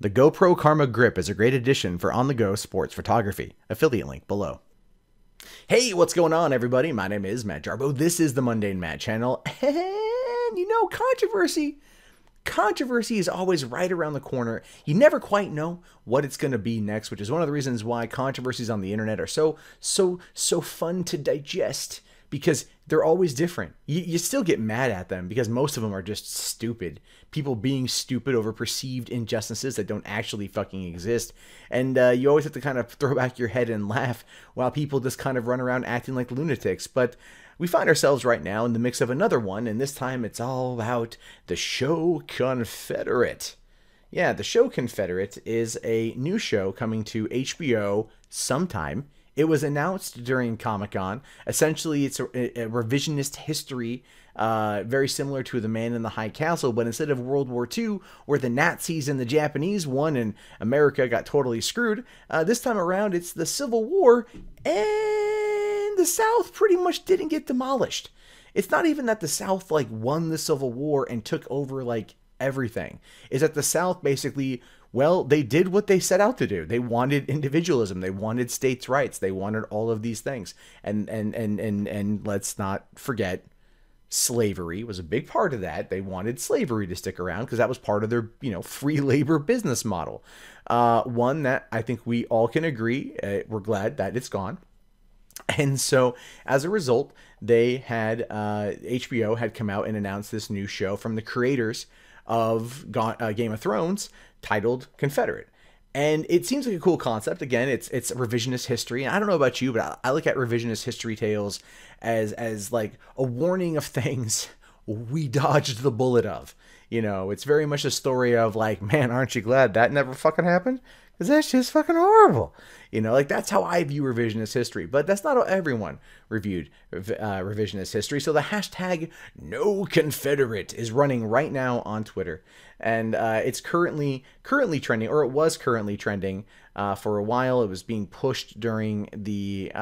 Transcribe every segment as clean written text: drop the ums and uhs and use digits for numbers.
The GoPro Karma Grip is a great addition for on-the-go sports photography. Affiliate link below. Hey, what's going on, everybody? My name is Matt Jarbo. This is the Mundane Matt channel. And, controversy. Controversy is always right around the corner. You never quite know what it's going to be next, which is one of the reasons why controversies on the internet are so fun to digest, because they're always different. You still get mad at them because most of them are just stupid. People being stupid over perceived injustices that don't actually fucking exist. And you always have to kind of throw back your head and laugh while people just kind of run around acting like lunatics. But we find ourselves right now in the mix of another one, and this time it's all about the show Confederate. Yeah, the show Confederate is a new show coming to HBO sometime. It was announced during Comic-Con. Essentially, it's a revisionist history, very similar to The Man in the High Castle, but instead of World War II, where the Nazis and the Japanese won and America got totally screwed, this time around it's the Civil War, and the South pretty much didn't get demolished. It's not even that the South won the Civil War and took over everything. Is that the South basically, well, they did what they set out to do. They wanted individualism. They wanted states' rights. They wanted all of these things. And let's not forget, slavery was a big part of that. They wanted slavery to stick around because that was part of their, free labor business model. One that I think we all can agree, we're glad that it's gone. And so, as a result, they had, HBO had come out and announced this new show from the creators of Game of Thrones, titled Confederate. And it seems like a cool concept. Again, it's revisionist history. And I don't know about you, but I look at revisionist history tales as like a warning of things we dodged the bullet of. It's very much a story of man, aren't you glad that never fucking happened? Because that's just fucking horrible. That's how I view revisionist history. But that's not how everyone reviewed revisionist history. So the hashtag #NoConfederate is running right now on Twitter. And it's currently trending, or it was currently trending for a while. It was being pushed during the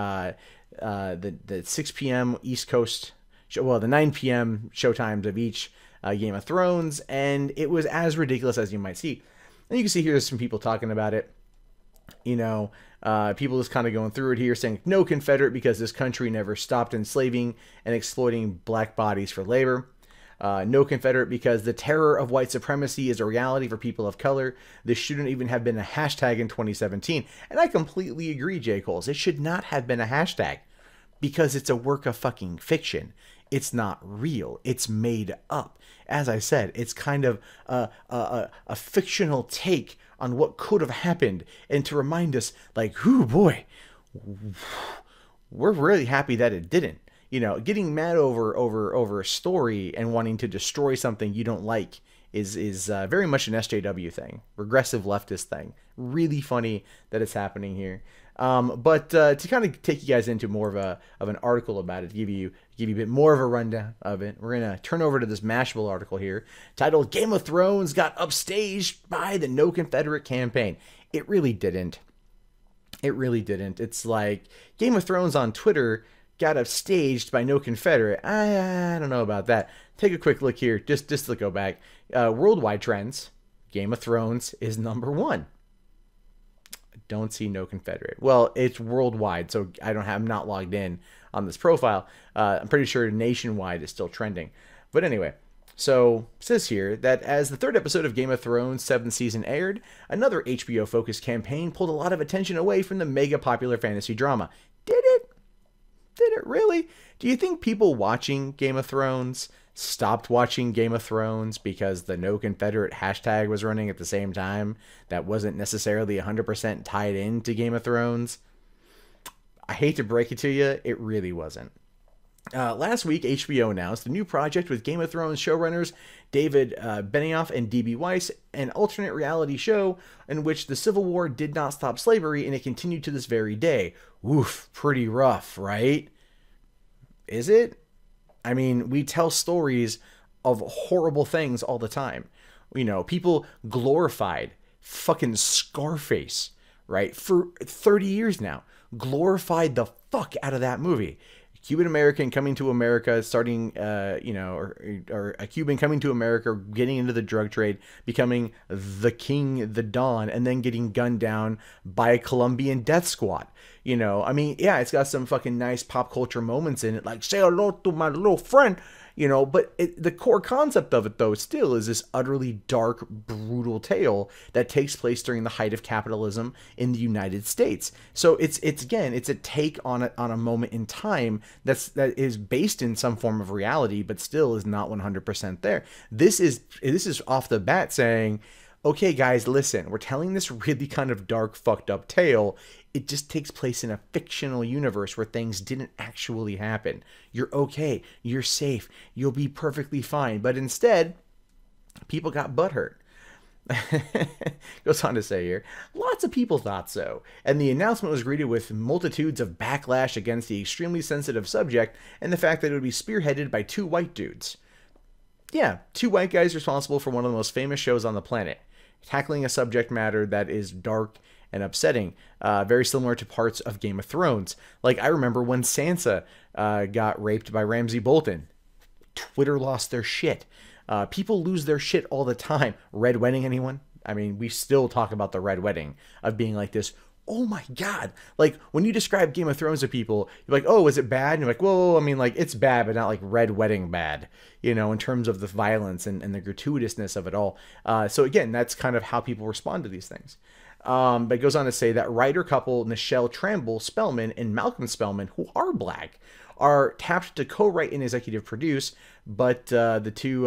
6 p.m. East Coast show, well, the 9 p.m. showtimes of each Game of Thrones. And it was as ridiculous as you might see. And you can see here there's some people talking about it. People just kind of going through it here saying, no Confederate because this country never stopped enslaving and exploiting black bodies for labor. No Confederate because the terror of white supremacy is a reality for people of color. This shouldn't even have been a hashtag in 2017. And I completely agree, J. Coles. It should not have been a hashtag because it's a work of fucking fiction. It's not real. It's made up. As I said, it's kind of a fictional take on what could have happened, and to remind us, ooh, boy, we're really happy that it didn't. Getting mad over a story and wanting to destroy something you don't like is very much an SJW thing, regressive leftist thing. Really funny that it's happening here. But to kind of take you guys into more of an article about it, to give you a bit more of a rundown of it, we're gonna turn over to this Mashable article here, titled "Game of Thrones Got Upstaged by the No Confederate Campaign." It really didn't. It really didn't. It's like Game of Thrones on Twitter got upstaged by No Confederate. I don't know about that. Take a quick look here, just to go back. Worldwide trends, Game of Thrones is #1. Don't see No Confederate. Well, it's worldwide, so I'm not logged in on this profile. I'm pretty sure nationwide is still trending. But anyway, so it says here that as the 3rd episode of Game of Thrones 7th season aired, another HBO-focused campaign pulled a lot of attention away from the mega popular fantasy drama. Did it? Did it really? Do you think people watching Game of Thrones stopped watching Game of Thrones because the No Confederate hashtag was running at the same time that wasn't necessarily 100% tied into Game of Thrones? I hate to break it to you, it really wasn't. Last week, HBO announced a new project with Game of Thrones showrunners David Benioff and D.B. Weiss, an alternate reality show in which the Civil War did not stop slavery and it continued to this very day. Oof, pretty rough, right? Is it? I mean, we tell stories of horrible things all the time. People glorified fucking Scarface, right? For 30 years now. Glorified the fuck out of that movie. Cuban American coming to America, starting, or a Cuban coming to America, getting into the drug trade, becoming the king, the Don, and then getting gunned down by a Colombian death squad. I mean, yeah, it's got some fucking nice pop culture moments in it, like say hello to my little friend, but the core concept of it, though, still is this utterly dark, brutal tale that takes place during the height of capitalism in the United States. So it's a take on a moment in time that is based in some form of reality, but still is not 100% there. This is off the bat saying, okay, guys, listen, we're telling this really kind of dark, fucked up tale. It just takes place in a fictional universe where things didn't actually happen. You're okay. You're safe. You'll be perfectly fine. But instead, people got butthurt. Goes on to say here, lots of people thought so, and the announcement was greeted with multitudes of backlash against the extremely sensitive subject and the fact that it would be spearheaded by two white dudes. Yeah, two white guys responsible for one of the most famous shows on the planet, tackling a subject matter that is dark and upsetting, very similar to parts of Game of Thrones. Like, I remember when Sansa got raped by Ramsay Bolton. Twitter lost their shit. People lose their shit all the time. Red wedding, anyone? I mean, we still talk about the red wedding of being like this. Oh my God. Like, when you describe Game of Thrones to people, you're like, oh, is it bad? And you're like, whoa, I mean, like, it's bad, but not like red wedding bad, in terms of the violence and the gratuitousness of it all. So again, that's kind of how people respond to these things. But it goes on to say that writer couple Nichelle Tramble Spellman and Malcolm Spellman, who are black, are tapped to co-write and executive produce, but the two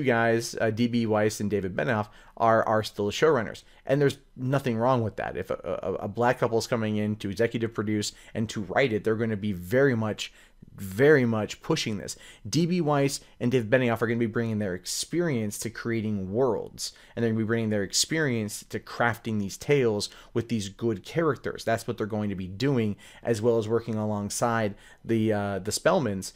guys, D.B. Weiss and David Benioff, are still the showrunners. And there's nothing wrong with that. If a black couple is coming in to executive produce and to write it, they're going to be very much pushing this. D.B. Weiss and David Benioff are going to be bringing their experience to creating worlds, and they're going to be bringing their experience to crafting these tales with these good characters. That's what they're going to be doing, as well as working alongside the Spellmans,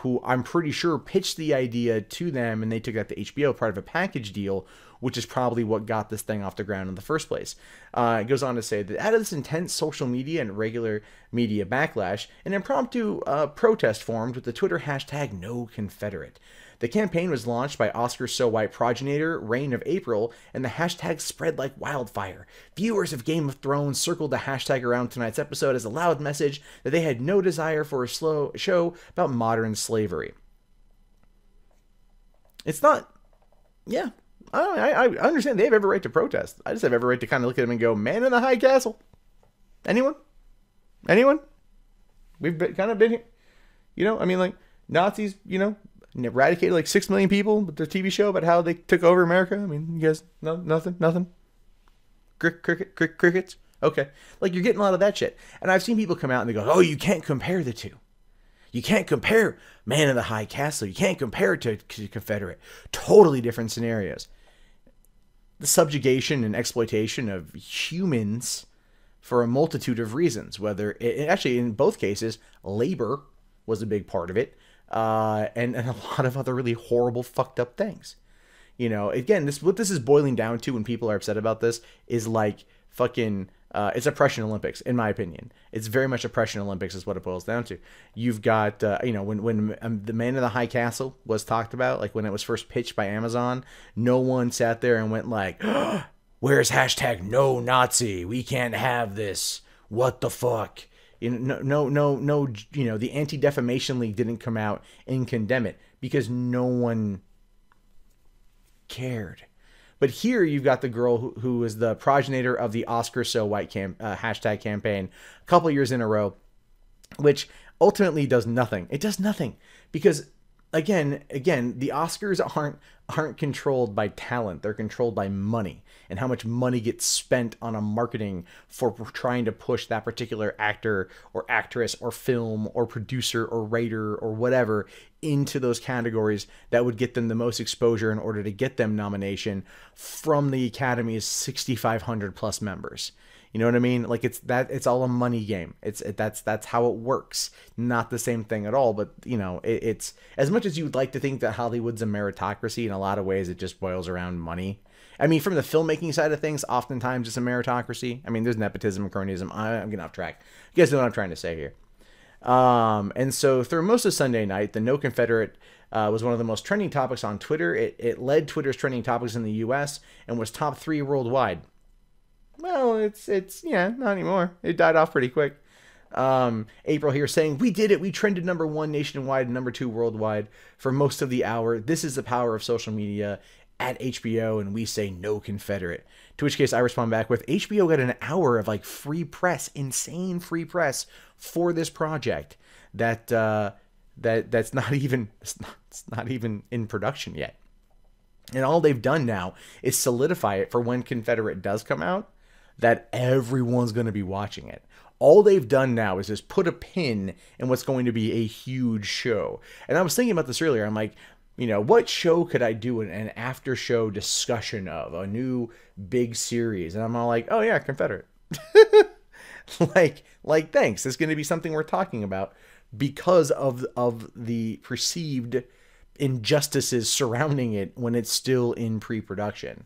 who I'm pretty sure pitched the idea to them, and they took that to HBO, part of a package deal, which is probably what got this thing off the ground in the first place. It goes on to say that out of this intense social media and regular media backlash, an impromptu protest formed with the Twitter hashtag #NoConfederate. The campaign was launched by Oscar So White progenitor Reign of April, and the hashtag spread like wildfire. Viewers of Game of Thrones circled the hashtag around tonight's episode as a loud message that they had no desire for a slow show about modern slavery. It's not... Yeah. I understand they have every right to protest. I just have every right to kind of look at them and go, man in the high castle. Anyone? We've kind of been here. I mean, like, Nazis, eradicated like 6 million people with their TV show about how they took over America. I mean, you guys, no, nothing. Crickets. Okay. Like, you're getting a lot of that shit. And I've seen people come out and they go, oh, you can't compare the two. You can't compare Man in the High Castle. You can't compare it to Confederate. Totally different scenarios. The subjugation and exploitation of humans for a multitude of reasons, whether actually in both cases, labor was a big part of it, and a lot of other really horrible, fucked up things. Again, what this is boiling down to when people are upset about this is like fucking... it's oppression Olympics, in my opinion. It's very much oppression Olympics is what it boils down to. You've got, when the Man in the High Castle was talked about, like when it was first pitched by Amazon, no one sat there and went like, oh, where's hashtag no Nazi? We can't have this. What the fuck? No, the Anti-Defamation League didn't come out and condemn it because no one cared. But here you've got the girl who is the progenitor of the Oscar So White hashtag campaign a couple years in a row, which ultimately does nothing. It does nothing because, again, the Oscars aren't controlled by talent. They're controlled by money and how much money gets spent on a marketing for trying to push that particular actor or actress or film or producer or writer or whatever into those categories that would get them the most exposure in order to get them nomination from the Academy's 6,500 plus members. You know what I mean? Like it's all a money game. That's how it works. Not the same thing at all, but it's as much as you would like to think that Hollywood's a meritocracy, in a lot of ways it just boils around money. I mean, from the filmmaking side of things, oftentimes it's a meritocracy. I mean, there's nepotism and cronyism. I'm getting off track. You guys know what I'm trying to say here. And so through most of Sunday night, the No Confederate was one of the most trending topics on Twitter. It led Twitter's trending topics in the U.S. and was top 3 worldwide. Well, it's yeah, not anymore. It died off pretty quick. April here saying, we did it. We trended #1 nationwide and #2 worldwide for most of the hour. This is the power of social media at HBO, and we say no Confederate. To which case I respond back with, HBO got an hour of like free press, insane free press for this project that's not even it's not even in production yet. And all they've done now is solidify it for when Confederate does come out, that everyone's going to be watching it. All they've done now is just put a pin in what's going to be a huge show. And I was thinking about this earlier. I'm like, what show could I do an after show discussion of a new big series? And I'm all like, oh yeah, Confederate. like thanks. It's going to be something we're talking about because of the perceived injustices surrounding it when it's still in pre-production.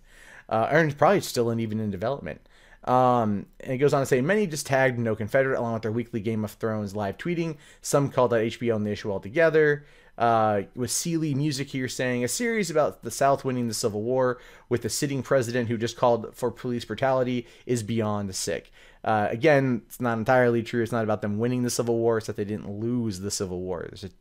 And it's probably still even in development. And it goes on to say, many just tagged No Confederate along with their weekly Game of Thrones live tweeting. Some called out HBO on the issue altogether. With Sealy Music here saying, a series about the South winning the Civil War with a sitting president who just called for police brutality is beyond sick. Again, it's not entirely true. It's not about them winning the Civil War. It's that they didn't lose the Civil War. If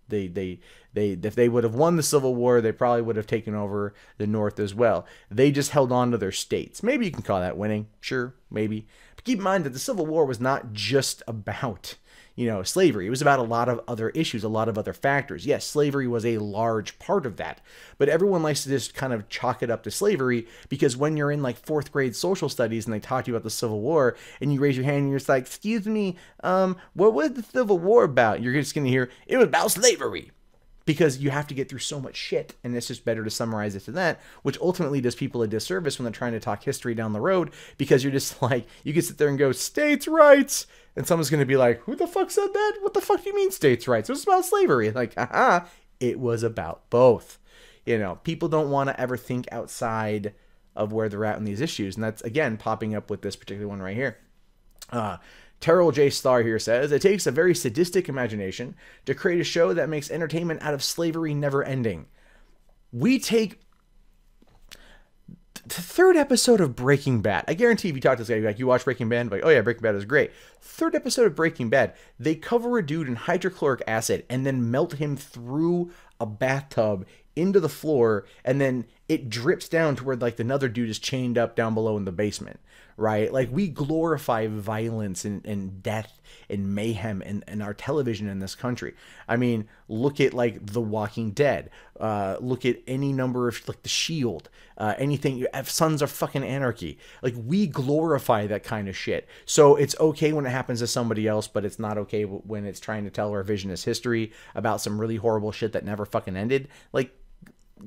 they would have won the Civil War, they probably would have taken over the North as well. They just held on to their states. Maybe you can call that winning. Sure, maybe. But keep in mind that the Civil War was not just about slavery. It was about a lot of other issues, a lot of other factors. Yes, slavery was a large part of that, but everyone likes to just kind of chalk it up to slavery because when you're in like 4th grade social studies and they talk to you about the Civil War and you raise your hand and you're just like, excuse me, what was the Civil War about? You're just going to hear, it was about slavery. Because you have to get through so much shit, and it's just better to summarize it to that, which ultimately does people a disservice when they're trying to talk history down the road, because you're just like, you can sit there and go, states' rights, and someone's going to be like, who the fuck said that? What the fuck do you mean states' rights? It was about slavery. Like, it was about both. People don't want to ever think outside of where they're at in these issues, and that's, again, popping up with this particular one right here. Terrell J. Star here says, it takes a very sadistic imagination to create a show that makes entertainment out of slavery never ending. We take the 3rd episode of Breaking Bad. I guarantee if you talk to this guy, like, you watch Breaking Bad, like, oh yeah, Breaking Bad is great. 3rd episode of Breaking Bad, they cover a dude in hydrochloric acid and then melt him through a bathtub into the floor, and then it drips down to where like another dude is chained up down below in the basement, right? Like, we glorify violence and death and mayhem in our television in this country. I mean, look at like The Walking Dead. Look at any number of like The Shield. Anything. Sons of fucking Anarchy. Like, we glorify that kind of shit. So it's okay when it happens to somebody else, but it's not okay when it's trying to tell our revisionist history about some really horrible shit that never fucking ended. Like,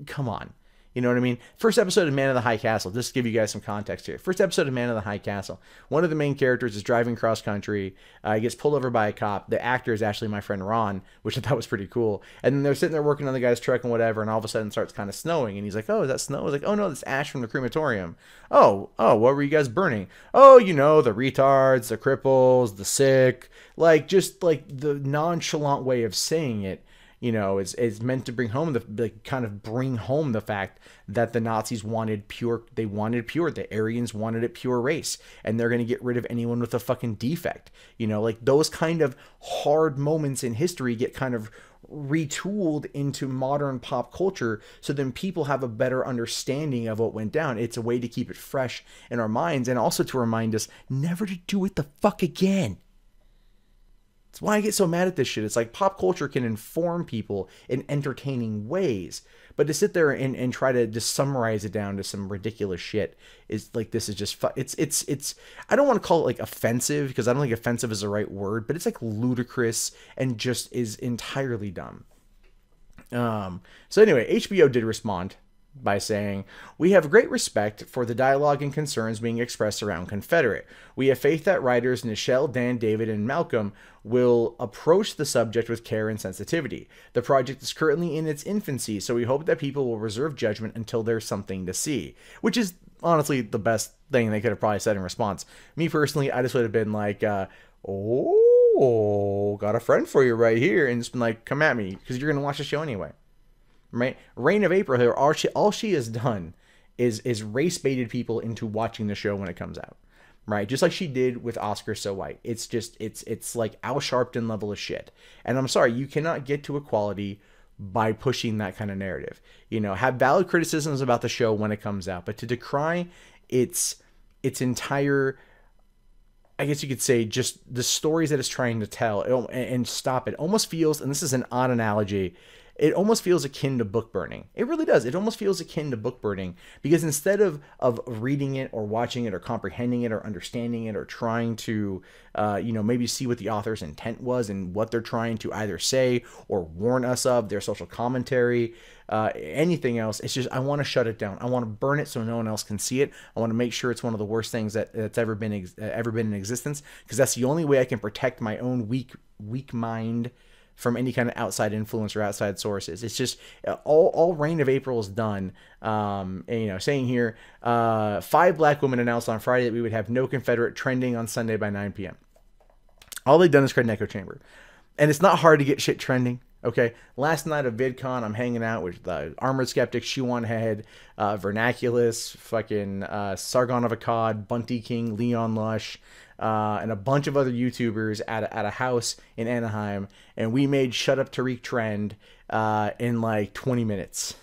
come on. You know what I mean? First episode of Man of the High Castle. Just to give you guys some context here. First episode of Man of the High Castle. One of the main characters is driving cross country. He gets pulled over by a cop. The actor is actually my friend Ron, which I thought was pretty cool. And then they're sitting there working on the guy's truck and whatever, and all of a sudden it starts kind of snowing. And he's like, oh, is that snow? I was like, oh no, that's ash from the crematorium. Oh, what were you guys burning? Oh, the retards, the cripples, the sick. Like, just like the nonchalant way of saying it. It's meant to bring home the fact that the Nazis wanted pure. They wanted pure. The Aryans wanted it pure race, and they're going to get rid of anyone with a fucking defect. Like those kind of hard moments in history get kind of retooled into modern pop culture, so then people have a better understanding of what went down. It's a way to keep it fresh in our minds, and also to remind us never to do it the fuck again. That's why I get so mad at this shit. It's like pop culture can inform people in entertaining ways, but to sit there and try to just summarize it down to some ridiculous shit is like, this is just it's I don't want to call it like offensive, because I don't think offensive is the right word, but it's like ludicrous and just is entirely dumb. So anyway, HBO did respond by saying, we have great respect for the dialogue and concerns being expressed around Confederate. We have faith that writers Nichelle, Dan, David, and Malcolm will approach the subject with care and sensitivity. The project is currently in its infancy, so we hope that people will reserve judgment until there's something to see, which is honestly the best thing they could have probably said in response. Me personally, I just would have been like, oh, oh, got a friend for you right here, and it's been like, come at me because you're gonna watch the show anyway, right? Reign of April here, all she has done is race baited people into watching the show when it comes out, right? Just like she did with Oscar So White. It's just it's like Al Sharpton level of shit. And I'm sorry, you cannot get to equality by pushing that kind of narrative. You know, have valid criticisms about the show when it comes out, but to decry its entire, I guess you could say, just the stories that it's trying to tell and stop it almost feels, and this is an odd analogy, it almost feels akin to book burning. It really does. It almost feels akin to book burning because instead of reading it or watching it or comprehending it or understanding it or trying to, maybe see what the author's intent was and what they're trying to either say or warn us of, their social commentary, anything else, it's just, I want to shut it down. I want to burn it so no one else can see it. I want to make sure it's one of the worst things that's ever been in existence, because that's the only way I can protect my own weak mind from any kind of outside influence or outside sources. It's just all Reign of April is done. Saying here, 5 black women announced on Friday that we would have no Confederate trending on Sunday by 9 p.m. All they've done is create an echo chamber. And it's not hard to get shit trending. Okay, last night of VidCon, I'm hanging out with the Armored Skeptic, Shoe on Head, Vernaculus, fucking Sargon of Akkad, Bunty King, Leon Lush, and a bunch of other YouTubers at a house in Anaheim, and we made Shut Up Tariq trend in like 20 minutes.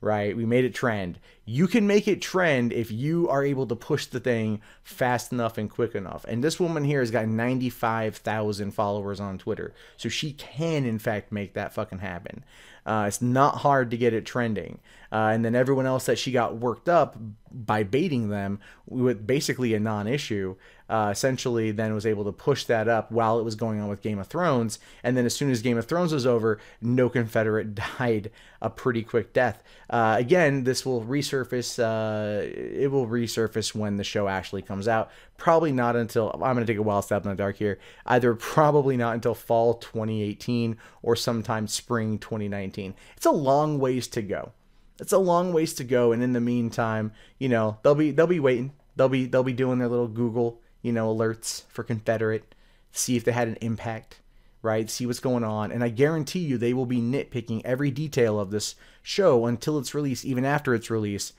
Right? We made it trend. You can make it trend if you are able to push the thing fast enough and quick enough. And this woman here has got 95,000 followers on Twitter. So she can, in fact, make that fucking happen. It's not hard to get it trending. And then everyone else that she got worked up by baiting them with basically a non-issue, essentially then was able to push that up while it was going on with Game of Thrones. And then as soon as Game of Thrones was over, no Confederate died a pretty quick death. Again, this will resurface. It will resurface when the show actually comes out. Probably not until, I'm going to take a wild step in the dark here, either probably not until fall 2018 or sometime spring 2019. It's a long ways to go. It's a long ways to go, and in the meantime, they'll be waiting. They'll be doing their little Google, alerts for Confederate, see if they had an impact, right? See what's going on, and I guarantee you they will be nitpicking every detail of this show until it's released, even after its release,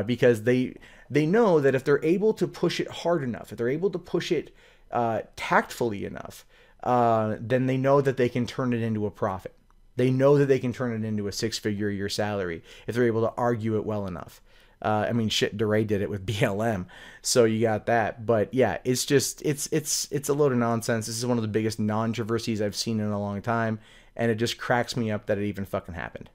because they know that if they're able to push it hard enough, if they're able to push it tactfully enough, then they know that they can turn it into a profit. They know that they can turn it into a 6-figure a year salary if they're able to argue it well enough. Shit, DeRay did it with BLM, so you got that. But yeah, it's just it's a load of nonsense. This is one of the biggest non-controversies I've seen in a long time, and it just cracks me up that it even fucking happened.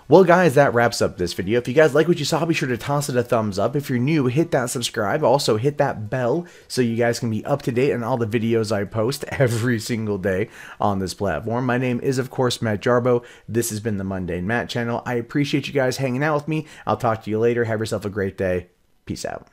Well, guys, that wraps up this video. If you guys like what you saw, be sure to toss it a thumbs up. If you're new, hit that subscribe. Also, hit that bell so you guys can be up to date on all the videos I post every single day on this platform. My name is, of course, Matt Jarbo. This has been the Mundane Matt channel. I appreciate you guys hanging out with me. I'll talk to you later. Have yourself a great day. Peace out.